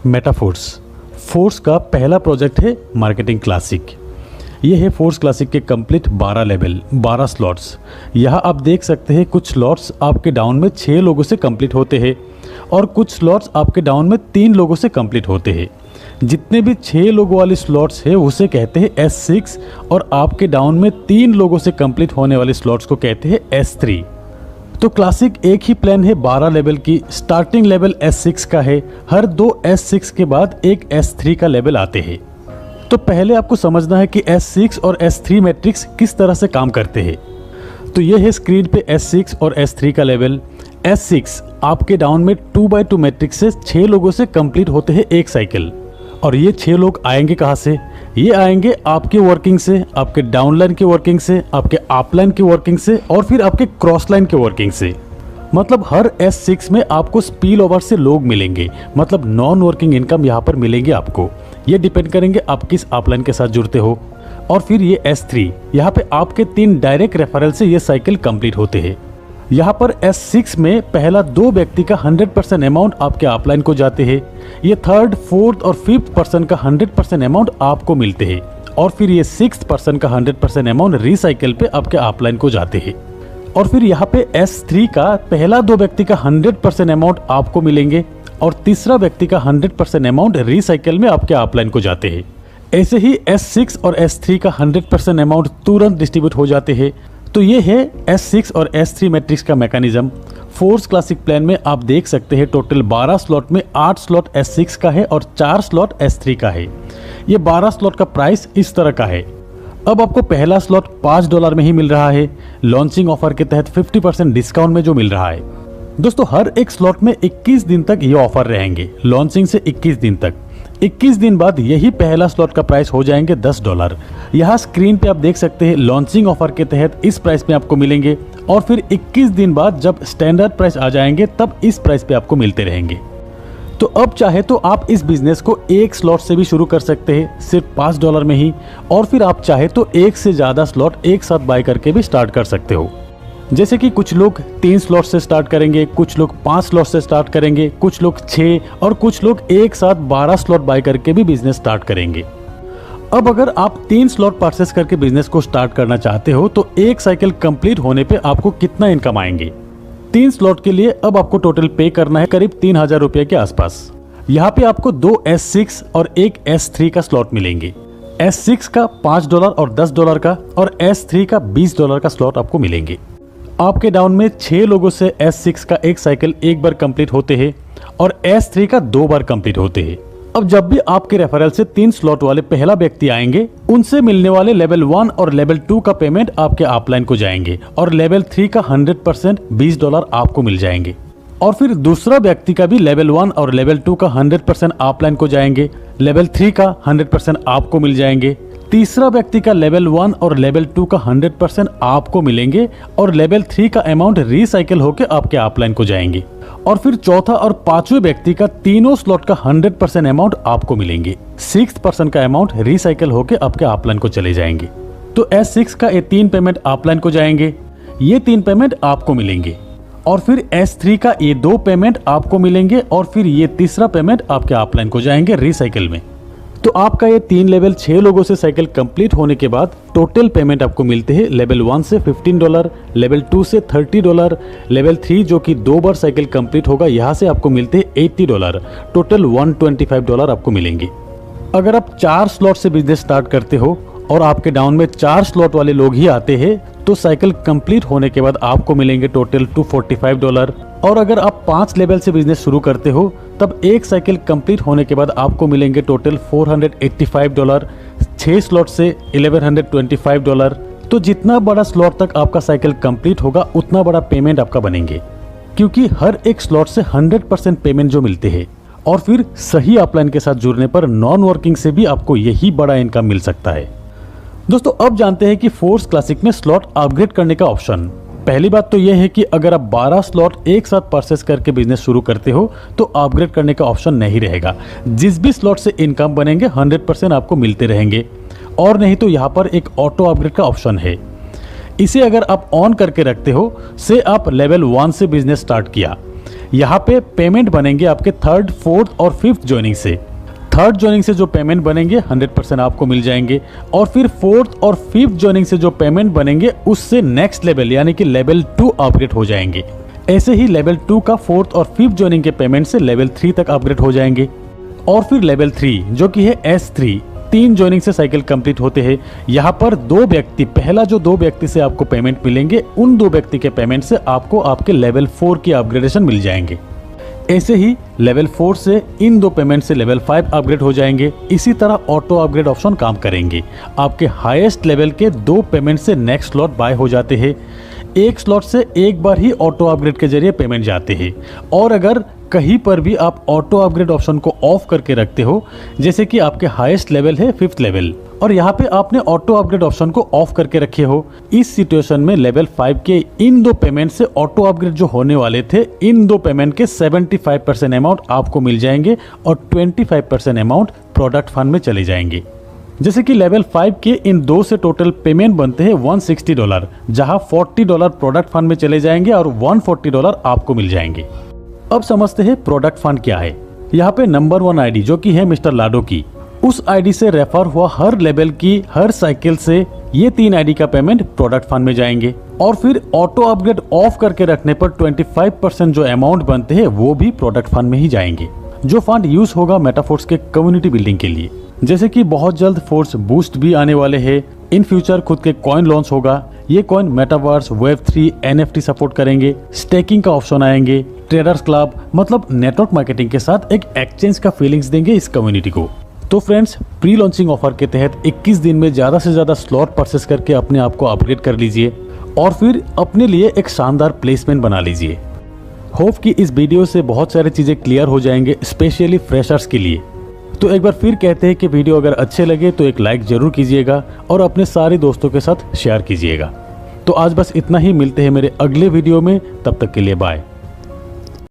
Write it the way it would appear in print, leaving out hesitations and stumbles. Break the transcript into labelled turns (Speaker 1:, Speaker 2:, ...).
Speaker 1: Metaphors force का पहला project है मार्केटिंग क्लासिक। ये है फोर्स क्लासिक के कंप्लीट 12 लेवल 12 स्लॉट्स। यहाँ आप देख सकते हैं कुछ स्लॉट्स आपके डाउन में 6 लोगों से कंप्लीट होते हैं और कुछ स्लॉट्स आपके डाउन में 3 लोगों से कंप्लीट होते हैं। जितने भी 6 लोगों वाली स्लॉट्स है उसे कहते हैं S6 और आपके डाउन में 3 लोगों से कंप्लीट होने वाले स्लॉट्स को कहते हैं S3। तो क्लासिक एक ही प्लान है 12 लेवल की। स्टार्टिंग लेवल S6 का है, हर 2 S6 के बाद एक S3 का लेवल आते हैं। तो पहले आपको समझना है कि S6 और S3 मैट्रिक्स किस तरह से काम करते हैं। तो ये है स्क्रीन पे S6 और S3 का लेवल। S6 आपके डाउन में 2x2 मैट्रिक्स से 6 लोगों से कंप्लीट होते हैं एक साइकिल। और ये 6 लोग आएंगे कहाँ से? ये आएंगे आपके वर्किंग से, आपके डाउनलाइन की वर्किंग से, आपके अपलाइन की वर्किंग से और फिर आपके क्रॉस लाइन की वर्किंग से। मतलब हर S6 में आपको स्पिल ओवर से लोग मिलेंगे, मतलब नॉन वर्किंग इनकम यहाँ पर मिलेंगे आपको। ये डिपेंड करेंगे आप किस अपलाइन के साथ जुड़ते हो। और फिर ये S3 यहाँ पे आपके 3 डायरेक्ट रेफरल से ये साइकिल कंप्लीट होते हैं। यहाँ पर S6 में पहला 2 व्यक्ति का 100% अमाउंट आपके अपलाइन को जाते हैं। ये 3rd, 4th और 5th पर्सन का 100% अमाउंट आपको मिलते हैं और फिर ये 6th पर्सन का 100% अमाउंट रिसाइकिल पे आपके अपलाइन को जाते हैं। और फिर यहाँ पे S3 का पहला 2 व्यक्ति का 100% अमाउंट आपको मिलेंगे और तीसरा व्यक्ति का 100% अमाउंट रिसाइकिल में आपके अपलाइन को जाते हैं। ऐसे ही S6 और S3 का 100% अमाउंट तुरंत डिस्ट्रीब्यूट हो जाते हैं। तो ये है S6 और S3 मैट्रिक्स का मैकेनिज्म। फोर्स क्लासिक प्लान में आप देख सकते हैं टोटल 12 स्लॉट में 8 स्लॉट S6 का है और 4 स्लॉट S3 का है। ये 12 स्लॉट का प्राइस इस तरह का है। अब आपको पहला स्लॉट $5 में ही मिल रहा है, लॉन्चिंग ऑफर के तहत 50% डिस्काउंट में जो मिल रहा है। दोस्तों हर एक स्लॉट में 21 दिन तक ये ऑफर रहेंगे, लॉन्चिंग से 21 दिन तक। 21 दिन बाद यही पहला स्लॉट का प्राइस हो जाएंगे $10। यहाँ स्क्रीन पे आप देख सकते हैं लॉन्चिंग ऑफर के तहत इस प्राइस में आपको मिलेंगे और फिर 21 दिन बाद जब स्टैंडर्ड प्राइस आ जाएंगे तब इस प्राइस पे आपको मिलते रहेंगे। तो अब चाहे तो आप इस बिजनेस को एक स्लॉट से भी शुरू कर सकते हैं सिर्फ $5 में ही, और फिर आप चाहे तो एक से ज्यादा स्लॉट एक साथ बाय करके भी स्टार्ट कर सकते हो। जैसे कि कुछ लोग 3 स्लॉट से स्टार्ट करेंगे, कुछ लोग 5 स्लॉट से स्टार्ट करेंगे, कुछ लोग 6 और कुछ लोग एक साथ 12 स्लॉट बाय करके भी बिजनेस स्टार्ट करेंगे। अब अगर आप 3 स्लॉट परचेस करके बिजनेस को स्टार्ट करना चाहते हो तो एक साइकिल कंप्लीट होने पे आपको कितना इनकम आएंगे? 3 स्लॉट के लिए अब आपको टोटल पे करना है करीब 3000 रुपए के आसपास। यहाँ पे आपको 2 S6 और एक S3 का स्लॉट मिलेंगे। S6 का $5 और $10 का और S3 का $20 का स्लॉट आपको मिलेंगे। आपके डाउन में 6 लोगों से S6 का एक साइकिल एक बार कंप्लीट होते हैं और S3 का 2 बार कंप्लीट होते हैं। अब जब भी आपके रेफरल से 3 स्लॉट वाले पहला व्यक्ति आएंगे उनसे मिलने वाले लेवल 1 और लेवल 2 का पेमेंट आपके अपलाइन को जाएंगे और लेवल 3 का 100% $20 आपको मिल जाएंगे। और फिर दूसरा व्यक्ति का भी लेवल 1 और लेवल 2 का 100% अपलाइन को जाएंगे, लेवल 3 का 100% आपको मिल जाएंगे। तीसरा व्यक्ति का लेवल 1 और लेवल 2 का 100% आपको मिलेंगे और लेवल 3 का अमाउंट रिसाइकिल होकर आपके अपलाइन को जाएंगे। और फिर चौथा और पांचवें व्यक्ति का तीनों स्लॉट का 100% अमाउंट आपको मिलेंगे। 6th पर्सन का अमाउंट रिसाइकिल होकर आपके अपलाइन को चले जाएंगे। तो S6 का ये 3 पेमेंट अपलाइन को जाएंगे, ये 3 पेमेंट आपको मिलेंगे और फिर S3 का ये 2 पेमेंट आपको मिलेंगे और फिर ये तीसरा पेमेंट आपके अपलाइन को जाएंगे रिसाइकिल में। तो आपका ये 3 लेवल 6 लोगों से साइकिल कंप्लीट होने के बाद टोटल पेमेंट आपको मिलते हैं लेवल 1 से $15, लेवल 2 से $30, लेवल 3 जो कि 2 बार साइकिल कंप्लीट होगा यहाँ से आपको मिलते हैं $80। टोटल $125 आपको मिलेंगे। अगर आप 4 स्लॉट से बिजनेस स्टार्ट करते हो और आपके डाउन में 4 स्लॉट वाले लोग ही आते हैं तो साइकिल कंप्लीट होने के बाद आपको मिलेंगे टोटल $245। और अगर आप 5 लेवल से बिजनेस शुरू करते हो तब एक साइकिल कंप्लीट होने के बाद आपको मिलेंगे टोटल $485। 6 स्लॉट से $1125। तो जितना बड़ा स्लॉट तक आपका साइकिल कंप्लीट होगा उतना बड़ा पेमेंट आपका बनेंगे, क्योंकि हर एक स्लॉट से 100% पेमेंट जो मिलते हैं। और फिर सही अपलाइन के साथ जुड़ने पर नॉन वर्किंग से भी आपको यही बड़ा इनकम मिल सकता है। दोस्तों अब जानते हैं कि फोर्स क्लासिक में स्लॉट अपग्रेड करने का ऑप्शन। पहली बात तो यह है कि अगर आप 12 स्लॉट एक साथ परचेस करके बिजनेस शुरू करते हो तो अपग्रेड करने का ऑप्शन नहीं रहेगा। जिस भी स्लॉट से इनकम बनेंगे 100% आपको मिलते रहेंगे। और नहीं तो यहाँ पर एक ऑटो अपग्रेड का ऑप्शन है, इसे अगर आप ऑन करके रखते हो से आप लेवल 1 से बिजनेस स्टार्ट किया, यहाँ पे पेमेंट बनेंगे आपके 3rd, 4th और 5th ज्वाइनिंग से। 3rd ज्वाइनिंग से जो पेमेंट बनेंगे 100% आपको मिल जाएंगे, और फिर 4th और 5th ज्वाइनिंग से जो पेमेंट बनेंगे उससे नेक्स्ट लेवल यानी कि लेवल 2 अपग्रेड हो जाएंगे। ऐसे ही लेवल 2 का 4th और 5th ज्वाइनिंग के पेमेंट से लेवल 3 तक अपग्रेड हो जाएंगे। और फिर लेवल 3 जो कि है S3, 3 ज्वाइनिंग से साइकिल कंप्लीट होते हैं। यहाँ पर 2 व्यक्ति, पहला जो 2 व्यक्ति से आपको पेमेंट मिलेंगे, उन 2 व्यक्ति के पेमेंट से आपको आपके लेवल 4 की अपग्रेडेशन मिल जाएंगे। ऐसे ही लेवल 4 से इन 2 पेमेंट से लेवल 5 अपग्रेड हो जाएंगे। इसी तरह ऑटो अपग्रेड ऑप्शन काम करेंगे। आपके हाईएस्ट लेवल के 2 पेमेंट से नेक्स्ट स्लॉट बाय हो जाते हैं। एक स्लॉट से एक बार ही ऑटो अपग्रेड के जरिए पेमेंट जाते हैं। और अगर कहीं पर भी आप ऑटो अपग्रेड ऑप्शन को ऑफ करके रखते हो, जैसे कि आपके हाईएस्ट लेवल है 5th लेवल, और यहाँ पे आपने ऑटो अपग्रेड ऑप्शन को ऑफ करके रखे हो, इस सिचुएशन में लेवल 5 के इन 2 पेमेंट से ऑटो अपग्रेड जो होने वाले थे, इन 2 पेमेंट के 75% अमाउंट आपको मिल जाएंगे और 25% अमाउंट प्रोडक्ट फंड में चले जाएंगे। जैसे कि लेवल 5 के इन 2 से टोटल पेमेंट बनते हैं $160, जहां $40 प्रोडक्ट फंड में चले जाएंगे और $140 आपको मिल जाएंगे। अब समझते हैं प्रोडक्ट फंड क्या है। यहाँ पे नंबर 1 आईडी जो कि है मिस्टर लाडो की, उस आईडी से रेफर हुआ हर लेवल की हर साइकिल से ये 3 आईडी का पेमेंट प्रोडक्ट फंड में जाएंगे। और फिर ऑटो अपग्रेड ऑफ करके रखने पर 25% जो अमाउंट बनते हैं वो भी प्रोडक्ट फंड में ही जाएंगे, जो फंड यूज होगा मेटाफोर्स के कम्युनिटी बिल्डिंग के लिए। जैसे कि बहुत जल्द फोर्स बूस्ट भी आने वाले हैं, इन फ्यूचर खुद के कॉइन लॉन्च होगा। ये coin metaverse, Web3, NFT support करेंगे, स्टेकिंग का ऑप्शन आएंगे, ट्रेडर्स क्लब, मतलब नेटवर्क मार्केटिंग के साथ एक एक्सचेंज का फीलिंग्स देंगे इस कम्युनिटी को। तो फ्रेंड्स, प्री लॉन्चिंग ऑफर के तहत 21 दिन में ज्यादा से ज्यादा स्लॉट परचेस करके अपने आप को अपग्रेड कर लीजिए और फिर अपने लिए एक शानदार प्लेसमेंट बना लीजिए। होप कि इस वीडियो से बहुत सारी चीजें क्लियर हो जाएंगे, स्पेशली फ्रेशर्स के लिए। तो एक बार फिर कहते हैं कि वीडियो अगर अच्छे लगे तो एक लाइक जरूर कीजिएगा और अपने सारे दोस्तों के साथ शेयर कीजिएगा। तो आज बस इतना ही, मिलते हैं मेरे अगले वीडियो में, तब तक के लिए बाय।